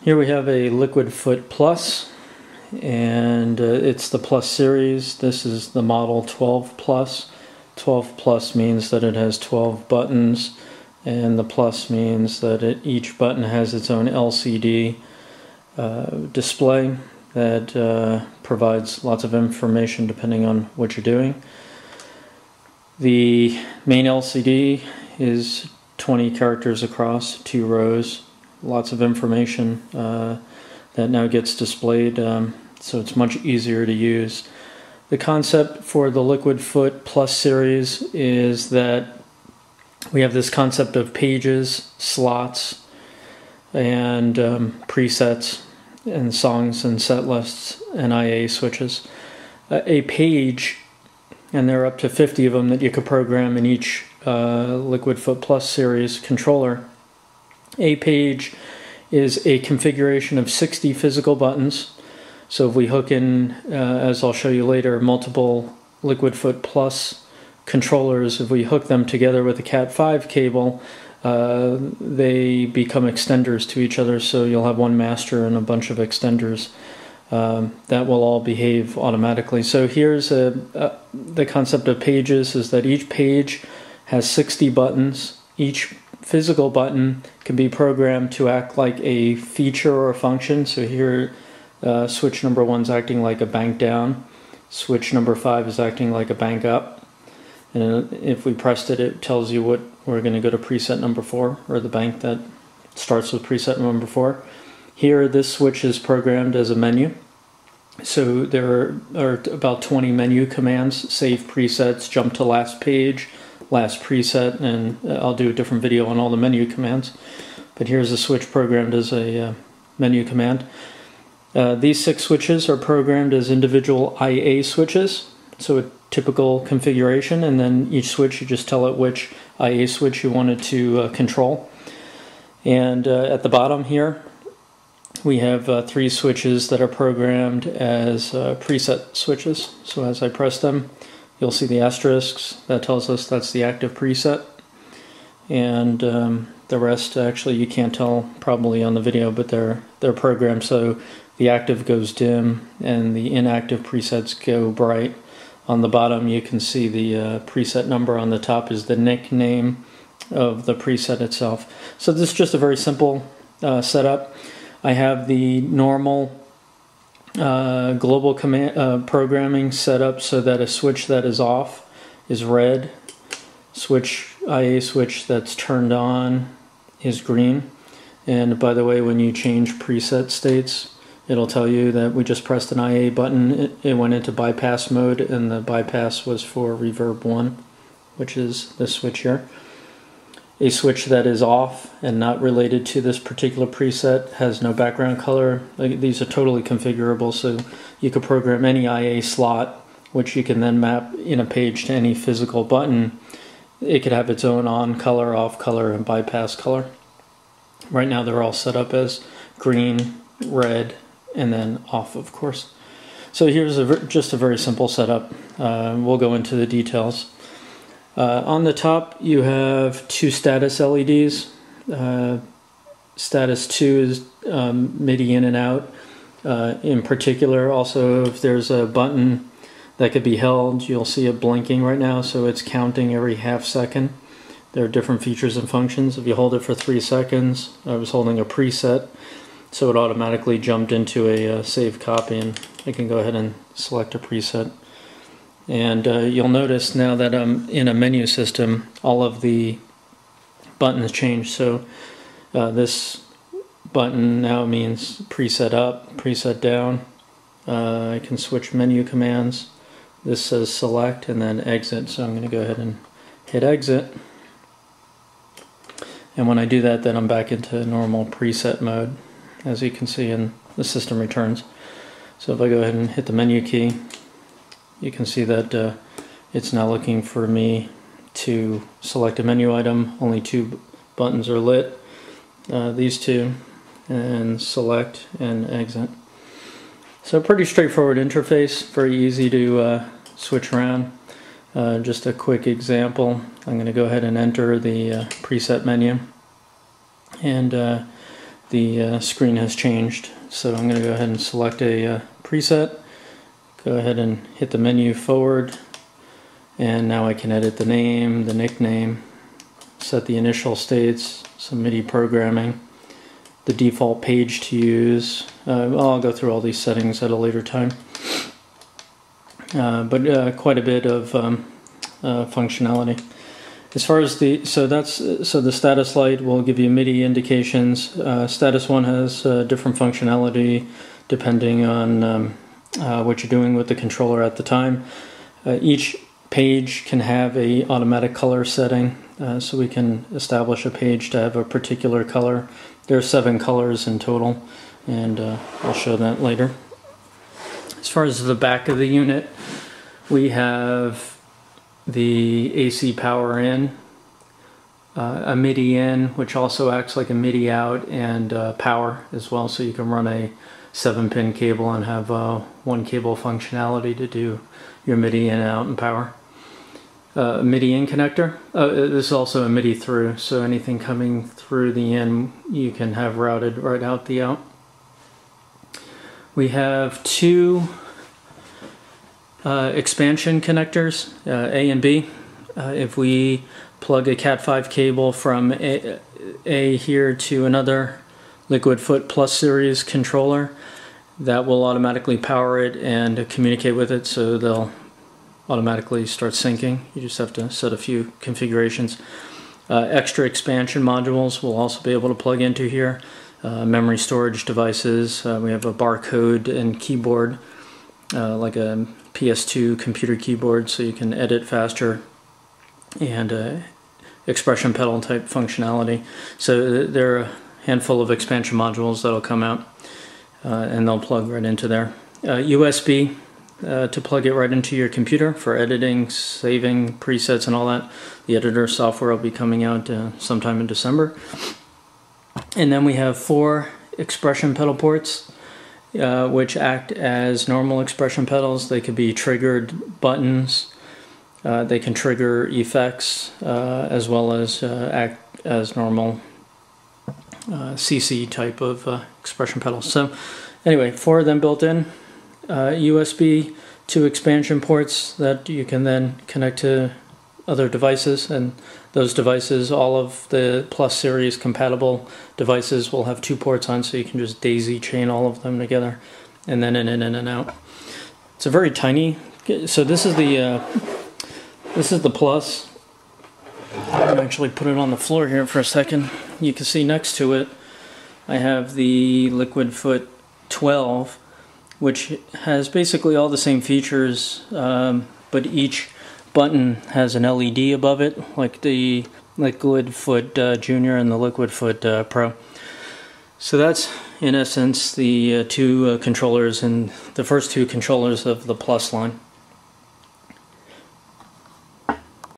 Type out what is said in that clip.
Here we have a Liquid Foot Plus, and it's the Plus series. This is the model 12 Plus. 12 Plus means that it has 12 buttons, and the Plus means that each button has its own LCD display that provides lots of information depending on what you're doing. The main LCD is 20 characters across, 2 rows, lots of information that now gets displayed, so it's much easier to use. The concept for the Liquid Foot Plus series is that we have this concept of pages, slots, and presets, and songs and set lists and IA switches. A page, and there are up to 50 of them that you could program in each Liquid Foot Plus series controller. A page is a configuration of 60 physical buttons. So if we hook in, as I'll show you later, multiple Liquid Foot Plus controllers, if we hook them together with a Cat5 cable, they become extenders to each other, so you'll have one master and a bunch of extenders that will all behave automatically. So here's the concept of pages, is that each page has 60 buttons. Each physical button can be programmed to act like a feature or a function. So here switch number 1 is acting like a bank down, switch number 5 is acting like a bank up. And if we pressed it, it tells you what we're going to go to preset number 4, or the bank that starts with preset number 4. Here, this switch is programmed as a menu. So there are about 20 menu commands: save presets, jump to last page, last preset, and I'll do a different video on all the menu commands. But here's a switch programmed as a menu command. These 6 switches are programmed as individual IA switches. So a typical configuration, and then each switch you just tell it which IA switch you wanted to control. And at the bottom here we have 3 switches that are programmed as preset switches. So as I press them, you'll see the asterisks. That tells us that's the active preset. And the rest, actually, you can't tell probably on the video, but they're programmed so the active goes dim and the inactive presets go bright. On the bottom you can see the preset number. On the top is the nickname of the preset itself. So this is just a very simple setup. I have the normal global command programming set up so that a switch that is off is red, IA switch that's turned on is green. And by the way, when you change preset states, it'll tell you that we just pressed an IA button, it went into bypass mode, and the bypass was for reverb 1, which is this switch here. A switch that is off and not related to this particular preset has no background color. These are totally configurable, so you could program any IA slot, which you can then map in a page to any physical button. It could have its own on color, off color, and bypass color. Right now they're all set up as green, red, and then off, of course. So here's just a very simple setup. We'll go into the details. On the top you have 2 status LEDs. Status 2 is MIDI in and out. In particular, also if there's a button that could be held, you'll see it blinking right now, so it's counting every half second. There are different features and functions. If you hold it for 3 seconds, I was holding a preset, so it automatically jumped into a save copy, and I can go ahead and select a preset. And you'll notice now that I'm in a menu system, all of the buttons change. So this button now means preset up, preset down. I can switch menu commands. This says select and then exit, so I'm going to go ahead and hit exit. And when I do that, then I'm back into normal preset mode, as you can see, and the system returns. So if I go ahead and hit the menu key, you can see that it's now looking for me to select a menu item. Only 2 buttons are lit, these 2, and select and exit. So pretty straightforward interface, very easy to switch around. Just a quick example, I'm going to go ahead and enter the preset menu, and the the screen has changed. So I'm going to go ahead and select a preset, go ahead and hit the menu forward, and now I can edit the name, the nickname, set the initial states, some MIDI programming, the default page to use. I'll go through all these settings at a later time. But quite a bit of functionality. As far as the the status light will give you MIDI indications. Status 1 has different functionality depending on what you're doing with the controller at the time. Each page can have a automatic color setting, so we can establish a page to have a particular color. There are 7 colors in total, and I'll show that later. As far as the back of the unit, we have the AC power in, a MIDI in, which also acts like a MIDI out, and power as well, so you can run a 7-pin cable and have one cable functionality to do your MIDI in, out, and power. MIDI in connector. This is also a MIDI through, so anything coming through the in you can have routed right out the out. We have 2 expansion connectors, A and B. If we plug a Cat5 cable from A here to another Liquidfoot Plus series controller, that will automatically power it and communicate with it, so they'll automatically start syncing. You just have to set a few configurations. Extra expansion modules will also be able to plug into here. Memory storage devices. We have a barcode and keyboard, like a PS2 computer keyboard, so you can edit faster, and expression pedal type functionality. So there are a handful of expansion modules that'll come out, and they'll plug right into there. USB to plug it right into your computer for editing, saving presets and all that. The editor software will be coming out sometime in December. And then we have 4 expression pedal ports, which act as normal expression pedals. They could be triggered buttons. They can trigger effects, as well as act as normal CC type of expression pedals. So anyway, 4 of them built in. USB 2 expansion ports that you can then connect to other devices, and those devices, all of the Plus series compatible devices, will have 2 ports on, so you can just daisy chain all of them together, and then in and out. It's a very tiny. So this is the Plus. I'm actually put it on the floor here for a second. You can see next to it I have the Liquidfoot 12, which has basically all the same features, but each button has an LED above it, like the Liquidfoot Junior and the Liquidfoot Pro. So that's in essence the 2 controllers, and the first 2 controllers of the Plus line.